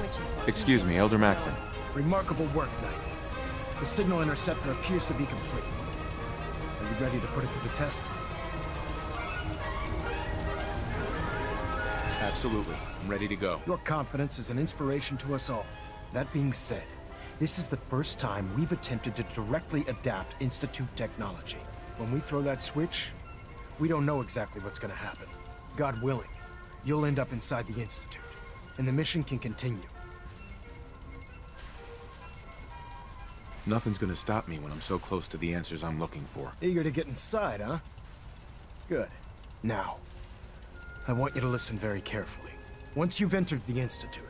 switch until... Excuse me, Elder Maxon. Remarkable work, Knight. The signal interceptor appears to be complete. Are you ready to put it to the test? Absolutely. I'm ready to go. Your confidence is an inspiration to us all. That being said, this is the first time we've attempted to directly adapt Institute technology. When we throw that switch, we don't know exactly what's gonna happen. God willing, you'll end up inside the Institute, and the mission can continue. Nothing's gonna stop me when I'm so close to the answers I'm looking for. Eager to get inside, huh? Good. Now, I want you to listen very carefully. Once you've entered the Institute,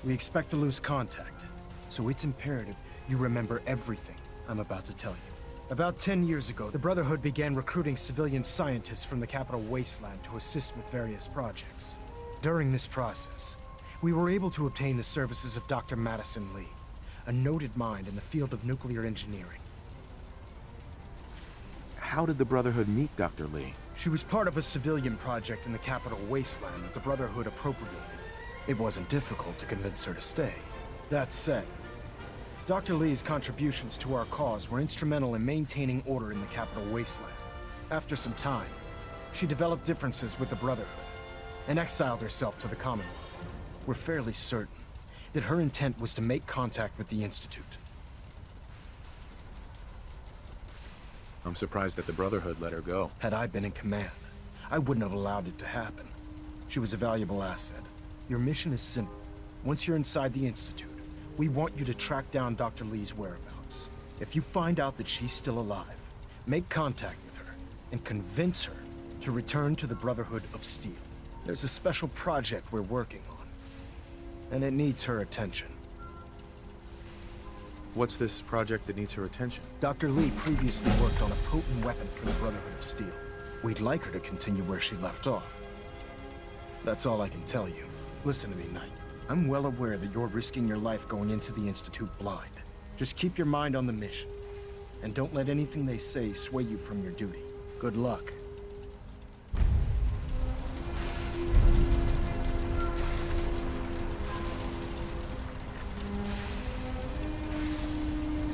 we expect to lose contact, so it's imperative you remember everything I'm about to tell you. About 10 years ago, the Brotherhood began recruiting civilian scientists from the Capital Wasteland to assist with various projects. During this process, we were able to obtain the services of Dr. Madison Li, a noted mind in the field of nuclear engineering. How did the Brotherhood meet Dr. Li? She was part of a civilian project in the Capital Wasteland that the Brotherhood appropriated. It wasn't difficult to convince her to stay. That said, Dr. Li's contributions to our cause were instrumental in maintaining order in the Capital Wasteland. After some time, she developed differences with the Brotherhood and exiled herself to the Commonwealth. We're fairly certain that her intent was to make contact with the Institute. I'm surprised that the Brotherhood let her go. Had I been in command, I wouldn't have allowed it to happen. She was a valuable asset. Your mission is simple. Once you're inside the Institute, we want you to track down Dr. Li's whereabouts. If you find out that she's still alive, make contact with her and convince her to return to the Brotherhood of Steel. There's a special project we're working on, and it needs her attention. What's this project that needs her attention? Dr. Li previously worked on a potent weapon for the Brotherhood of Steel. We'd like her to continue where she left off. That's all I can tell you. Listen to me, Knight. I'm well aware that you're risking your life going into the Institute blind. Just keep your mind on the mission, and don't let anything they say sway you from your duty. Good luck.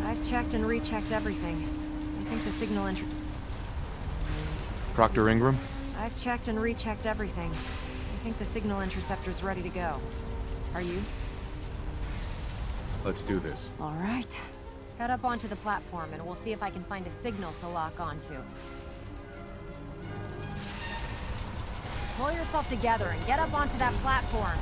I've checked and rechecked everything. I think the signal Proctor Ingram? I've checked and rechecked everything. I think the signal interceptor's ready to go. Are you? Let's do this. All right. Head up onto the platform and we'll see if I can find a signal to lock onto. Pull yourself together and get up onto that platform.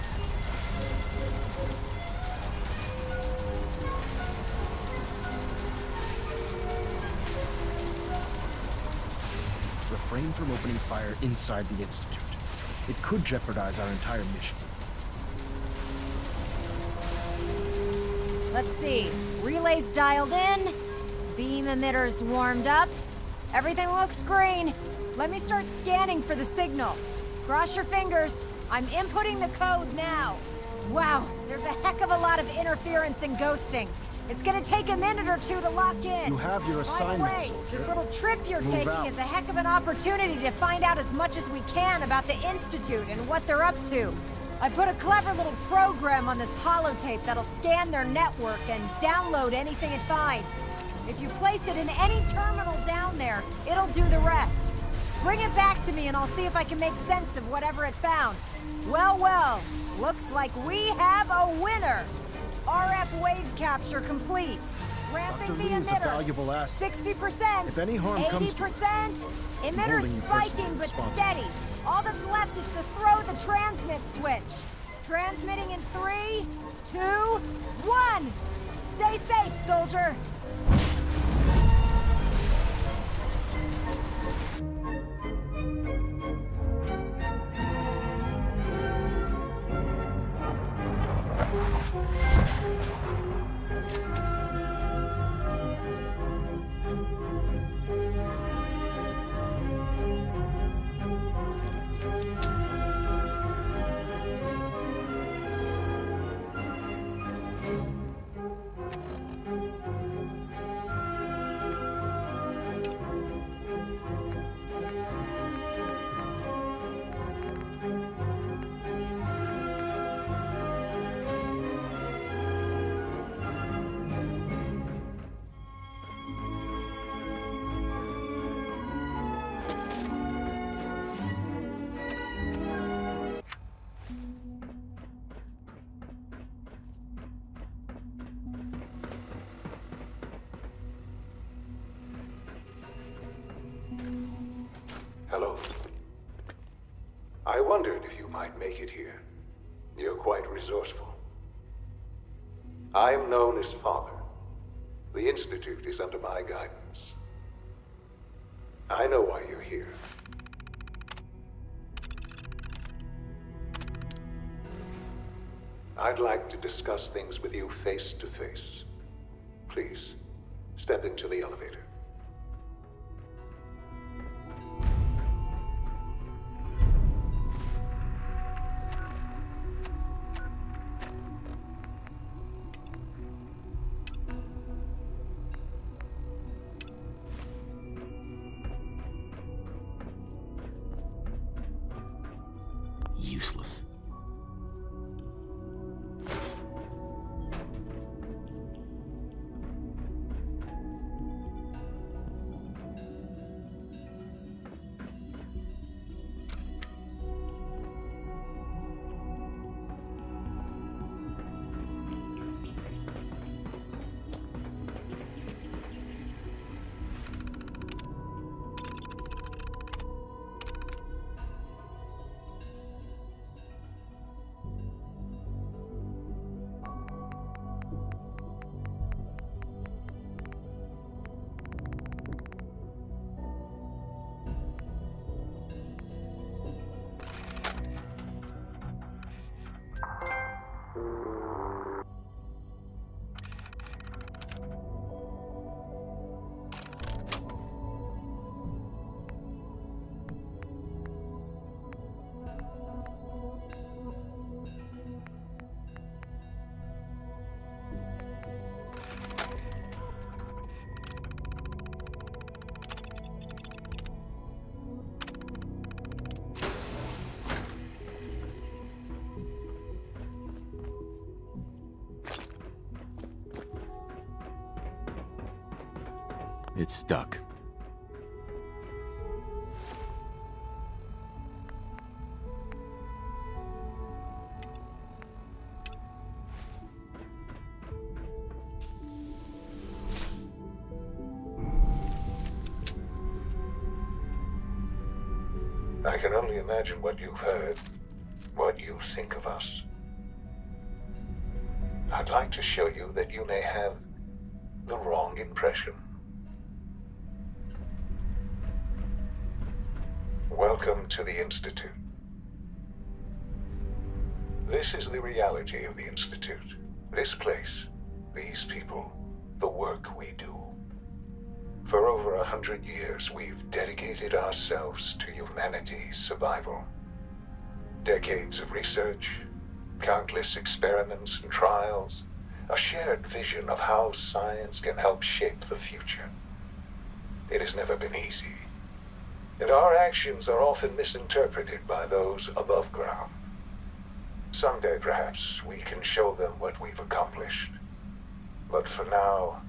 Refrain from opening fire inside the Institute. It could jeopardize our entire mission. Let's see. Relays dialed in. Beam emitters warmed up. Everything looks green. Let me start scanning for the signal. Cross your fingers. I'm inputting the code now. Wow, there's a heck of a lot of interference and ghosting. It's gonna take a minute or two to lock in. You have your assignment, By the way, soldier. this little trip you're Move taking out. is a heck of an opportunity to find out as much as we can about the Institute and what they're up to. I put a clever little program on this holotape that'll scan their network and download anything it finds. If you place it in any terminal down there, it'll do the rest. Bring it back to me and I'll see if I can make sense of whatever it found. Well, well, looks like we have a winner. RF wave capture complete. Ramping Dr. the Li is a emitter. valuable asset. 60%. If any harm comes to 80%. Emitter holding you spiking personally but responsible. steady. All that's left is to throw the transmit switch. Transmitting in 3, 2, 1. Stay safe, soldier. Hello. I wondered if you might make it here. You're quite resourceful. I'm known as Father. The Institute is under my guidance. I know why you're here. I'd like to discuss things with you face to face. Please, step into the elevator. Useless. It's stuck. I can only imagine what you've heard, what you think of us. I'd like to show you that you may have the wrong impression. Welcome to the Institute. This is the reality of the Institute. This place, these people, the work we do. For over 100 years, we've dedicated ourselves to humanity's survival. Decades of research, countless experiments and trials, a shared vision of how science can help shape the future. It has never been easy, and our actions are often misinterpreted by those above ground. Someday, perhaps, we can show them what we've accomplished. But for now,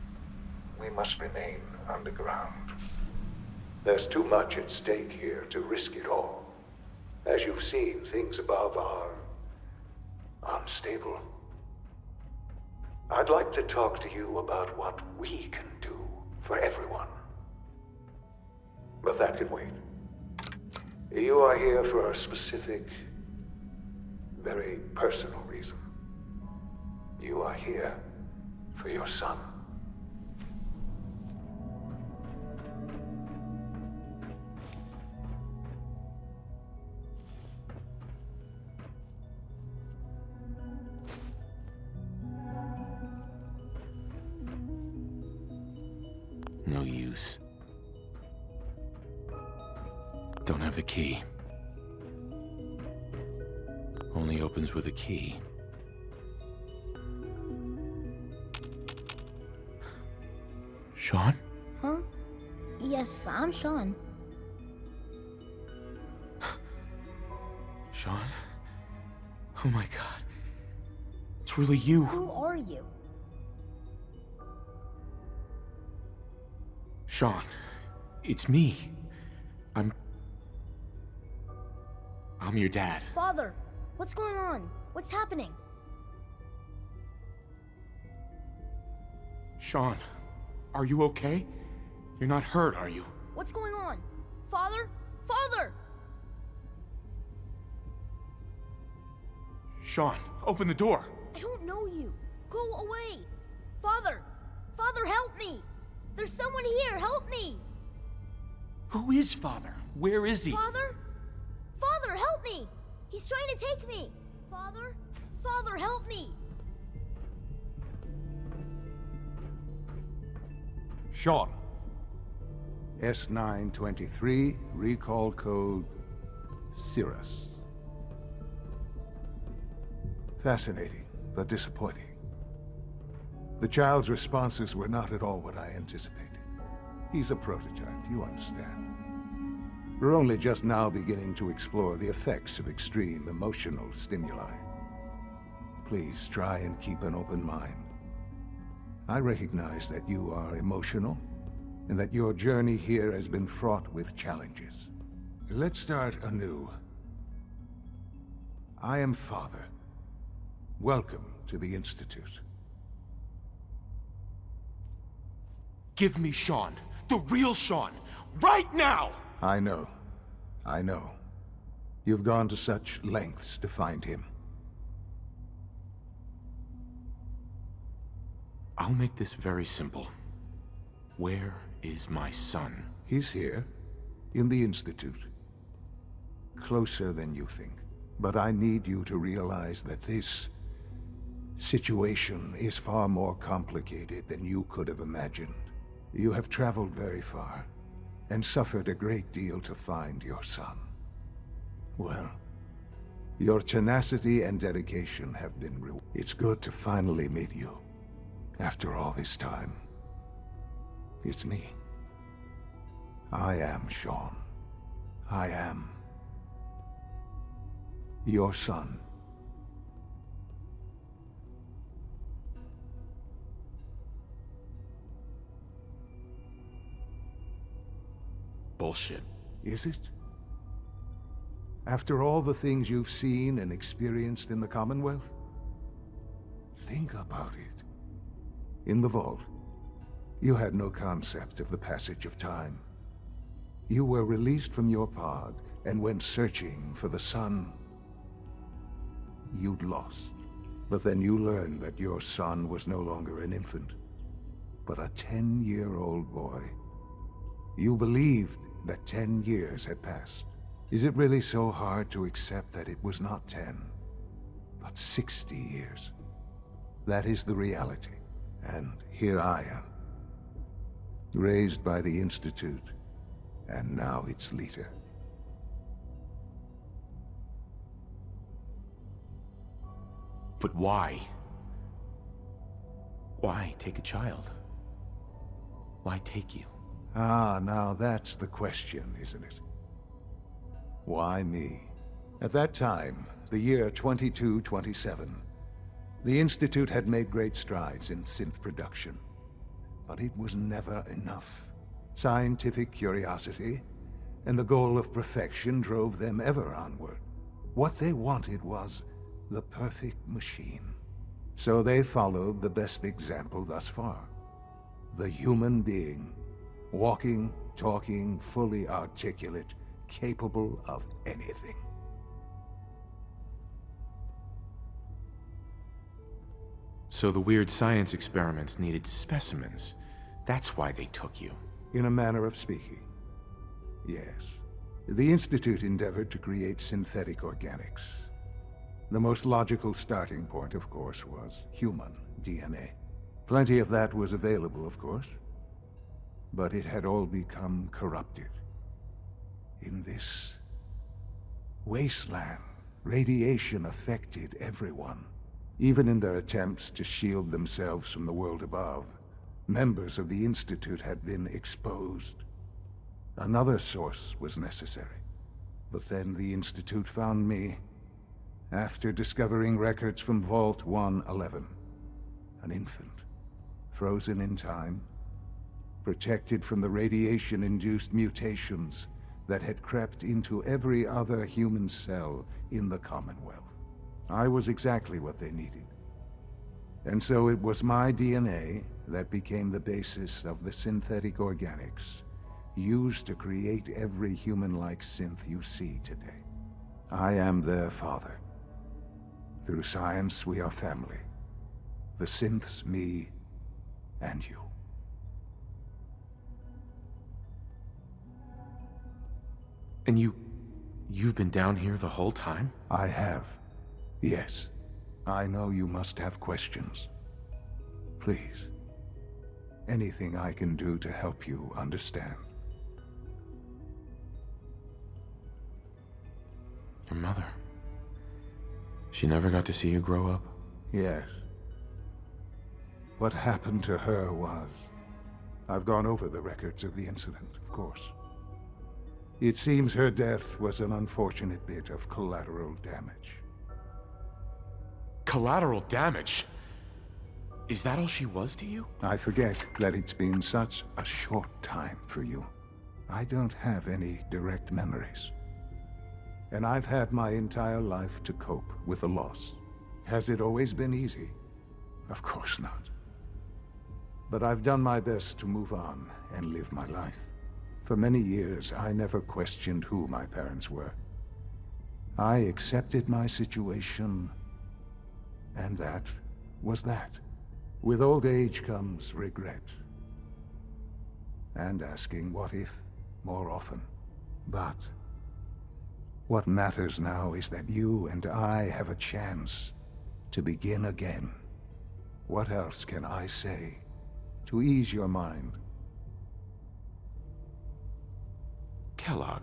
we must remain underground. There's too much at stake here to risk it all. As you've seen, things above are unstable. I'd like to talk to you about what we can do for everyone. But that can wait. You are here for a specific, very personal reason. You are here for your son. No use. Don't have the key. Only opens with a key. Sean? Huh? Yes, I'm Sean. Sean? Oh my god. It's really you. Who are you? Sean, it's me. I'm your dad. Father, what's going on? What's happening? Sean, are you okay? You're not hurt, are you? What's going on? Father? Father! Sean, open the door. I don't know you. Go away. Father! Father, help me! There's someone here, help me! Who is Father? Where is he? Father? Father, help me! He's trying to take me! Father? Father, help me! Sean. S923, recall code Cirrus. Fascinating, but disappointing. The child's responses were not at all what I anticipated. He's a prototype, you understand. We're only just now beginning to explore the effects of extreme emotional stimuli. Please try and keep an open mind. I recognize that you are emotional, and that your journey here has been fraught with challenges. Let's start anew. I am Father. Welcome to the Institute. Give me Sean. The real Sean. Right now! I know. I know. You've gone to such lengths to find him. I'll make this very simple. Where is my son? He's here, in the Institute. Closer than you think. But I need you to realize that this situation is far more complicated than you could have imagined. You have traveled very far, and suffered a great deal to find your son. Well, your tenacity and dedication have been rewarded. It's good to finally meet you, after all this time. It's me. I am Sean. I am your son. Bullshit. Is it? After all the things you've seen and experienced in the Commonwealth? Think about it. In the vault, you had no concept of the passage of time. You were released from your pod and went searching for the son you'd lost. But then you learned that your son was no longer an infant, but a 10-year-old boy. You believed that 10 years had passed. Is it really so hard to accept that it was not 10, but 60 years? That is the reality. And here I am, raised by the Institute, and now its leader. But why? Why take a child? Why take you? Ah, now that's the question, isn't it? Why me? At that time, the year 2227, the Institute had made great strides in synth production. But it was never enough. Scientific curiosity and the goal of perfection drove them ever onward. What they wanted was the perfect machine. So they followed the best example thus far. The human being. Walking, talking, fully articulate, capable of anything. So the weird science experiments needed specimens. That's why they took you. In a manner of speaking, yes. The Institute endeavored to create synthetic organics. The most logical starting point, of course, was human DNA. Plenty of that was available, of course. But it had all become corrupted. In this wasteland, radiation affected everyone. Even in their attempts to shield themselves from the world above, members of the Institute had been exposed. Another source was necessary. But then the Institute found me, after discovering records from Vault 111. An infant, frozen in time, protected from the radiation-induced mutations that had crept into every other human cell in the Commonwealth. I was exactly what they needed. And so it was my DNA that became the basis of the synthetic organics used to create every human-like synth you see today. I am their father. Through science, we are family. The synths, me, and you. And you've been down here the whole time? I have. Yes. I know you must have questions. Please. Anything I can do to help you understand. Your mother. She never got to see you grow up? Yes. What happened to her was... I've gone over the records of the incident, of course. It seems her death was an unfortunate bit of collateral damage. Collateral damage? Is that all she was to you? I forget that it's been such a short time for you. I don't have any direct memories. And I've had my entire life to cope with the loss. Has it always been easy? Of course not. But I've done my best to move on and live my life. For many years, I never questioned who my parents were. I accepted my situation, and that was that. With old age comes regret. And asking what if more often. But what matters now is that you and I have a chance to begin again. What else can I say to ease your mind? Kellogg.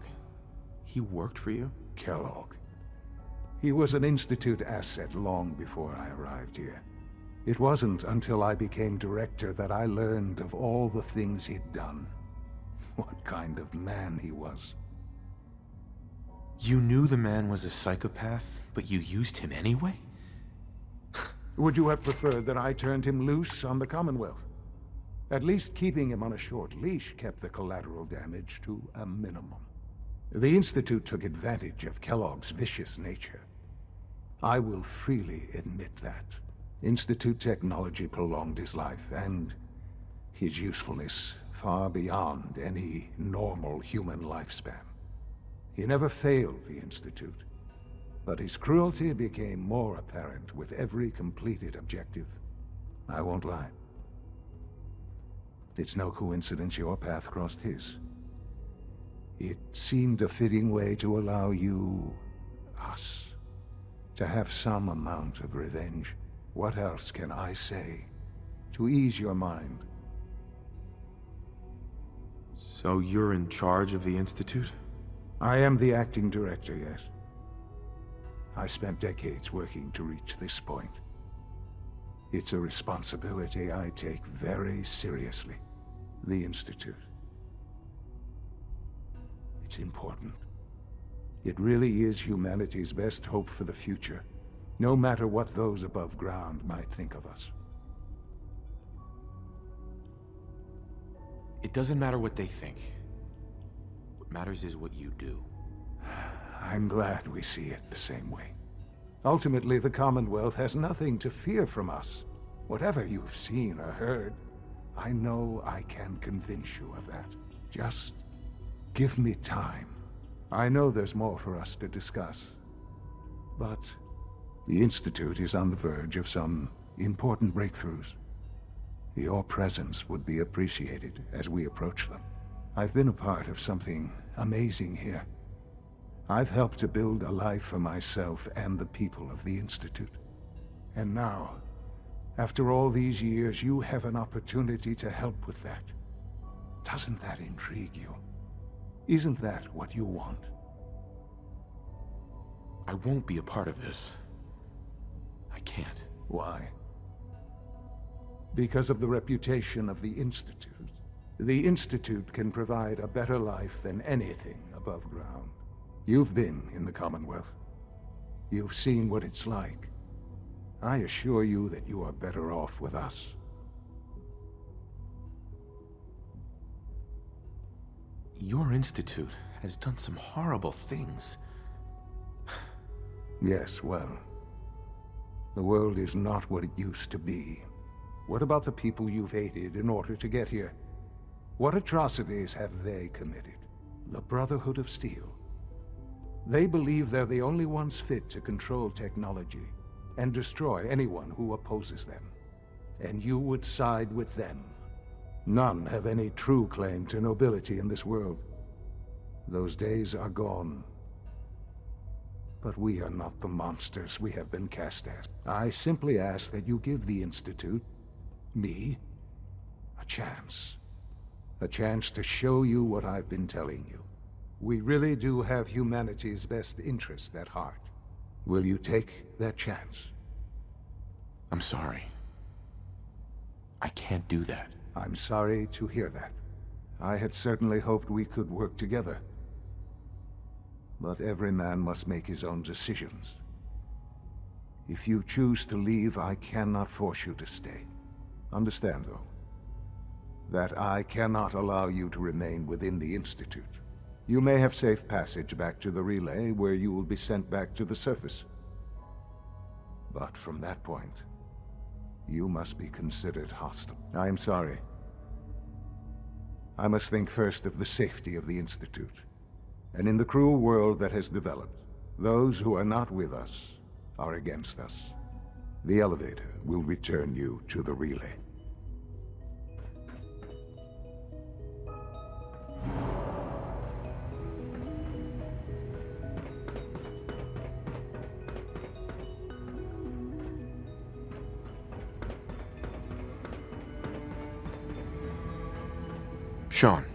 He worked for you? Kellogg. He was an Institute asset long before I arrived here. It wasn't until I became director that I learned of all the things he'd done. What kind of man he was. You knew the man was a psychopath, but you used him anyway? Would you have preferred that I turned him loose on the Commonwealth? At least keeping him on a short leash kept the collateral damage to a minimum. The Institute took advantage of Kellogg's vicious nature. I will freely admit that. Institute technology prolonged his life, and his usefulness far beyond any normal human lifespan. He never failed the Institute, but his cruelty became more apparent with every completed objective. I won't lie. It's no coincidence your path crossed his. It seemed a fitting way to allow you, us, to have some amount of revenge. What else can I say to ease your mind? So you're in charge of the Institute? I am the acting director, yes. I spent decades working to reach this point. It's a responsibility I take very seriously. The Institute. It's important. It really is humanity's best hope for the future, no matter what those above ground might think of us. It doesn't matter what they think. What matters is what you do. I'm glad we see it the same way. Ultimately, the Commonwealth has nothing to fear from us. Whatever you've seen or heard, I know I can convince you of that. Just give me time. I know there's more for us to discuss. But the Institute is on the verge of some important breakthroughs. Your presence would be appreciated as we approach them. I've been a part of something amazing here. I've helped to build a life for myself and the people of the Institute. And now, after all these years, you have an opportunity to help with that. Doesn't that intrigue you? Isn't that what you want? I won't be a part of this. I can't. Why? Because of the reputation of the Institute. The Institute can provide a better life than anything above ground. You've been in the Commonwealth. You've seen what it's like. I assure you that you are better off with us. Your Institute has done some horrible things. Yes, well, the world is not what it used to be. What about the people you've aided in order to get here? What atrocities have they committed? The Brotherhood of Steel. They believe they're the only ones fit to control technology and destroy anyone who opposes them. And you would side with them. None have any true claim to nobility in this world. Those days are gone. But we are not the monsters we have been cast as. I simply ask that you give the Institute, me, a chance. A chance to show you what I've been telling you. We really do have humanity's best interest at heart. Will you take that chance? I'm sorry. I can't do that. I'm sorry to hear that. I had certainly hoped we could work together. But every man must make his own decisions. If you choose to leave, I cannot force you to stay. Understand, though, that I cannot allow you to remain within the Institute. You may have safe passage back to the relay, where you will be sent back to the surface. But from that point, you must be considered hostile. I am sorry. I must think first of the safety of the Institute. And in the cruel world that has developed, those who are not with us are against us. The elevator will return you to the relay. Shaun,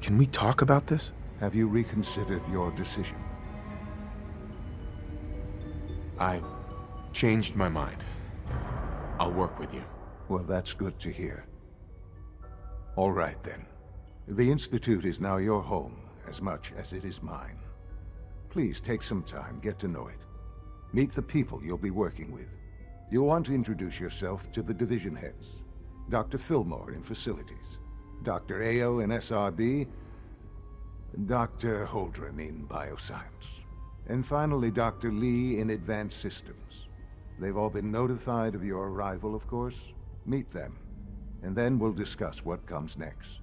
can we talk about this? Have you reconsidered your decision? I've changed my mind. I'll work with you. Well, that's good to hear. All right, then. The Institute is now your home, as much as it is mine. Please take some time, get to know it. Meet the people you'll be working with. You'll want to introduce yourself to the division heads. Dr. Fillmore in Facilities, Dr. Ayo in SRB, Dr. Holdren in Bioscience, and finally Dr. Lee in Advanced Systems. They've all been notified of your arrival, of course. Meet them, and then we'll discuss what comes next.